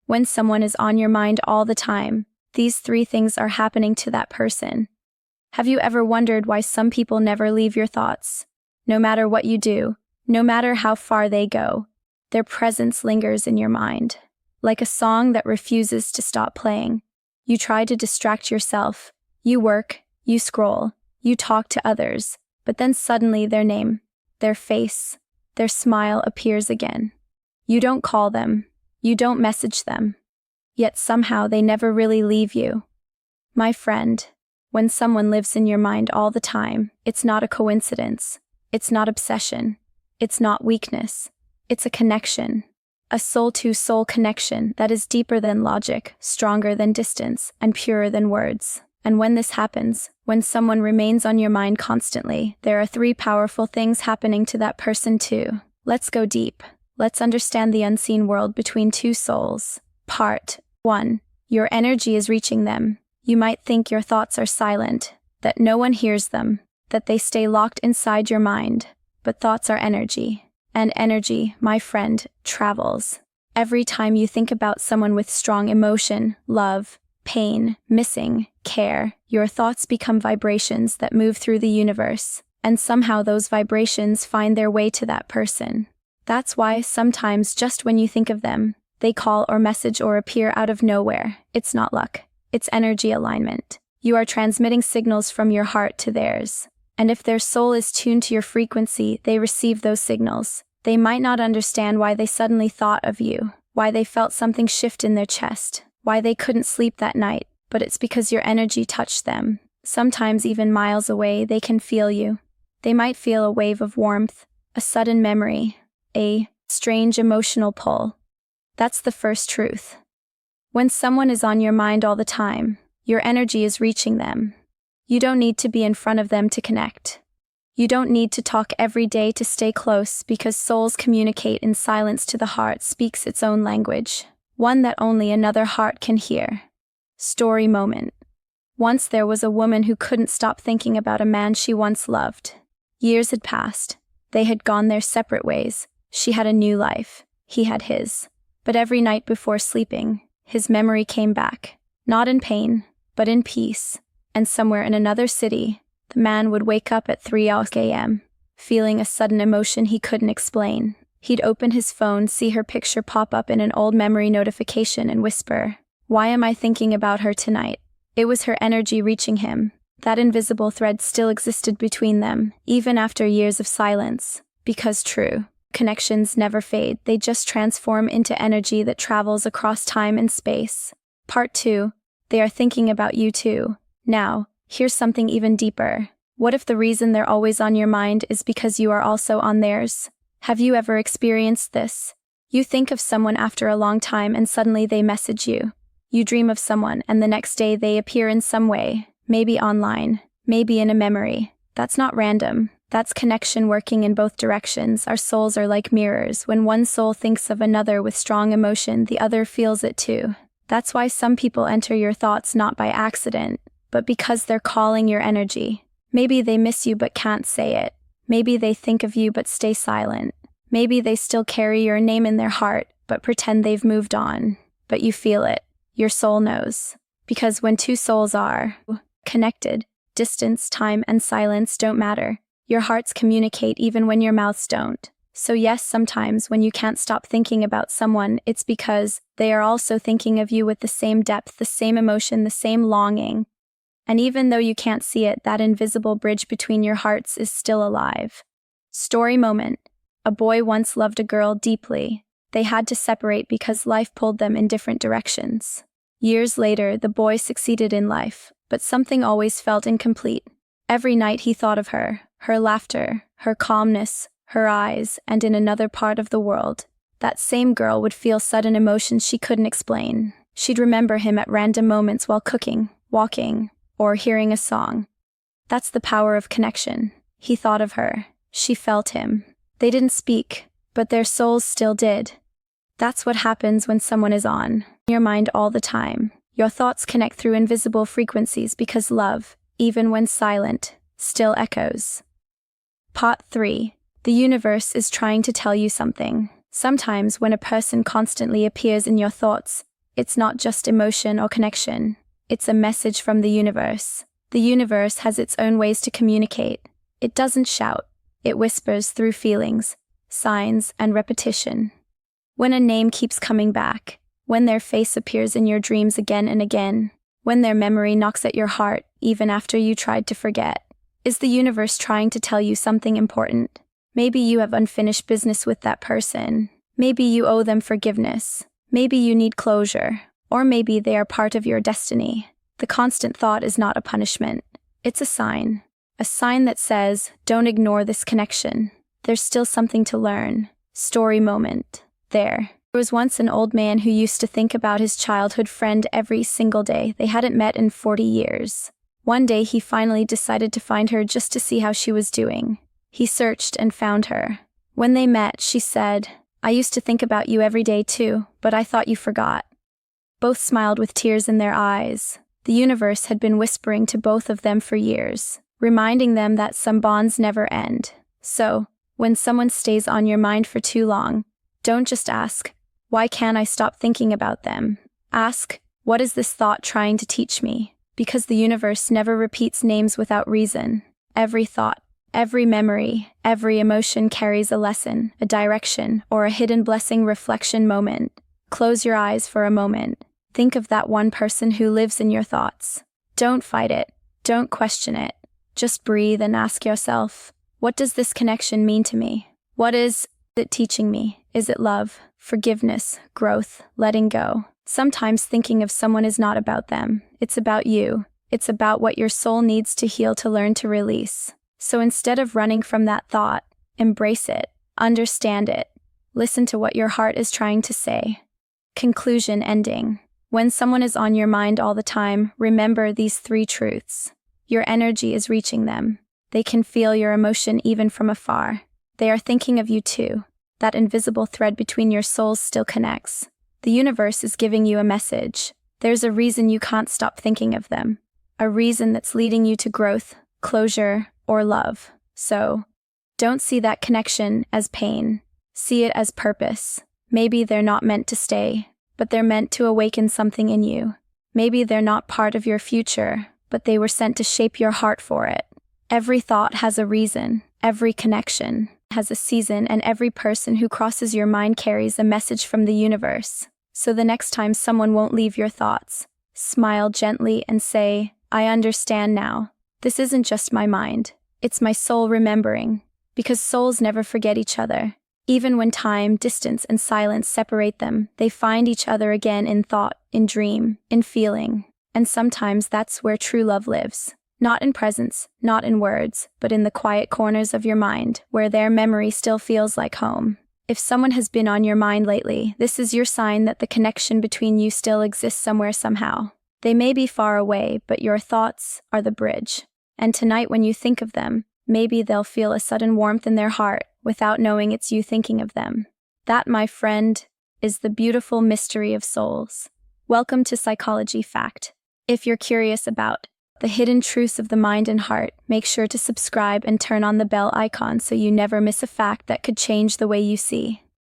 When someone is on your mind all the time, these three things are happening to that person. Have you ever wondered why some people never leave your thoughts? No matter what you do, no matter how far they go, their presence lingers in your mind. Like a song that refuses to stop playing. You try to distract yourself. You work, you scroll, you talk to others, but then suddenly their name, their face, their smile appears again. You don't call them. You don't message them. Yet somehow they never really leave you. My friend, when someone lives in your mind all the time, it's not a coincidence. It's not obsession. It's not weakness. It's a connection. A soul-to-soul connection that is deeper than logic, stronger than distance, and purer than words. And when this happens, when someone remains on your mind constantly, there are three powerful things happening to that person too. Let's go deep. Let's understand the unseen world between two souls. Part 1. Your energy is reaching them. You might think your thoughts are silent, that no one hears them, that they stay locked inside your mind. But thoughts are energy. And energy, my friend, travels. Every time you think about someone with strong emotion, love, pain, missing, care, your thoughts become vibrations that move through the universe, and somehow those vibrations find their way to that person. That's why sometimes just when you think of them, they call or message or appear out of nowhere. It's not luck. It's energy alignment. You are transmitting signals from your heart to theirs. And if their soul is tuned to your frequency, they receive those signals. They might not understand why they suddenly thought of you, why they felt something shift in their chest, why they couldn't sleep that night, but it's because your energy touched them. Sometimes even miles away, they can feel you. They might feel a wave of warmth, a sudden memory, a strange emotional pull. That's the first truth. When someone is on your mind all the time, your energy is reaching them. You don't need to be in front of them to connect. You don't need to talk every day to stay close because souls communicate in silence to the heart speaks its own language, one that only another heart can hear. Story moment. Once there was a woman who couldn't stop thinking about a man she once loved. Years had passed. They had gone their separate ways. She had a new life. He had his. But every night before sleeping, his memory came back. Not in pain, but in peace. And somewhere in another city, the man would wake up at 3 a.m., feeling a sudden emotion he couldn't explain. He'd open his phone, see her picture pop up in an old memory notification and whisper, "Why am I thinking about her tonight?" It was her energy reaching him. That invisible thread still existed between them, even after years of silence. Because true connections never fade, they just transform into energy that travels across time and space. Part 2. They are thinking about you too. Now, here's something even deeper. What if the reason they're always on your mind is because you are also on theirs? Have you ever experienced this? You think of someone after a long time and suddenly they message you. You dream of someone and the next day they appear in some way, maybe online, maybe in a memory. That's not random. That's connection working in both directions. Our souls are like mirrors. When one soul thinks of another with strong emotion, the other feels it too. That's why some people enter your thoughts not by accident, but because they're calling your energy. Maybe they miss you but can't say it. Maybe they think of you but stay silent. Maybe they still carry your name in their heart, but pretend they've moved on. But you feel it. Your soul knows. Because when two souls are connected, distance, time, and silence don't matter. Your hearts communicate even when your mouths don't. So yes, sometimes when you can't stop thinking about someone, it's because they are also thinking of you with the same depth, the same emotion, the same longing. And even though you can't see it, that invisible bridge between your hearts is still alive. Story moment. A boy once loved a girl deeply. They had to separate because life pulled them in different directions. Years later, the boy succeeded in life, but something always felt incomplete. Every night he thought of her laughter, her calmness, her eyes, and in another part of the world, that same girl would feel sudden emotions she couldn't explain. She'd remember him at random moments while cooking, walking, or hearing a song. That's the power of connection. He thought of her. She felt him. They didn't speak, but their souls still did. That's what happens when someone is on your mind all the time. Your thoughts connect through invisible frequencies because love, even when silent, still echoes. Part 3. The universe is trying to tell you something. Sometimes when a person constantly appears in your thoughts, It's not just emotion or connection. It's a message from the universe. The universe has its own ways to communicate. It doesn't shout. It whispers through feelings, signs, and repetition. When a name keeps coming back, when their face appears in your dreams again and again, when their memory knocks at your heart even after you tried to forget, is the universe trying to tell you something important? Maybe you have unfinished business with that person. Maybe you owe them forgiveness. Maybe you need closure. Or maybe they are part of your destiny. The constant thought is not a punishment. It's a sign. A sign that says, don't ignore this connection. There's still something to learn. Story moment. There was once an old man who used to think about his childhood friend every single day. They hadn't met in 40 years. One day he finally decided to find her just to see how she was doing. He searched and found her. When they met, she said, "I used to think about you every day too, but I thought you forgot." Both smiled with tears in their eyes. The universe had been whispering to both of them for years, reminding them that some bonds never end. So, when someone stays on your mind for too long, don't just ask, "Why can't I stop thinking about them?" Ask, "What is this thought trying to teach me?" Because the universe never repeats names without reason. Every thought, every memory, every emotion carries a lesson, a direction, or a hidden blessing reflection moment. Close your eyes for a moment. Think of that one person who lives in your thoughts. Don't fight it. Don't question it. Just breathe and ask yourself, what does this connection mean to me? What is it teaching me? Is it love, forgiveness, growth, letting go? Sometimes thinking of someone is not about them. It's about you. It's about what your soul needs to heal, to learn, to release. So instead of running from that thought, embrace it, understand it, listen to what your heart is trying to say. Conclusion ending. When someone is on your mind all the time, remember these 3 truths. Your energy is reaching them. They can feel your emotion even from afar. They are thinking of you too. That invisible thread between your souls still connects. The universe is giving you a message. There's a reason you can't stop thinking of them. A reason that's leading you to growth, closure, or love. So, don't see that connection as pain. See it as purpose. Maybe they're not meant to stay, but they're meant to awaken something in you. Maybe they're not part of your future, but they were sent to shape your heart for it. Every thought has a reason. Every connection has a season, and every person who crosses your mind carries a message from the universe. So the next time someone won't leave your thoughts, smile gently and say, "I understand now. This isn't just my mind. It's my soul remembering." Because souls never forget each other. Even when time, distance, and silence separate them, they find each other again in thought, in dream, in feeling. And sometimes that's where true love lives. Not in presence, not in words, but in the quiet corners of your mind, where their memory still feels like home. If someone has been on your mind lately, this is your sign that the connection between you still exists somewhere somehow. They may be far away, but your thoughts are the bridge. And tonight when you think of them, maybe they'll feel a sudden warmth in their heart without knowing it's you thinking of them. That, my friend, is the beautiful mystery of souls. Welcome to Psychology Fact. If you're curious about the hidden truths of the mind and heart, make sure to subscribe and turn on the bell icon so you never miss a fact that could change the way you see.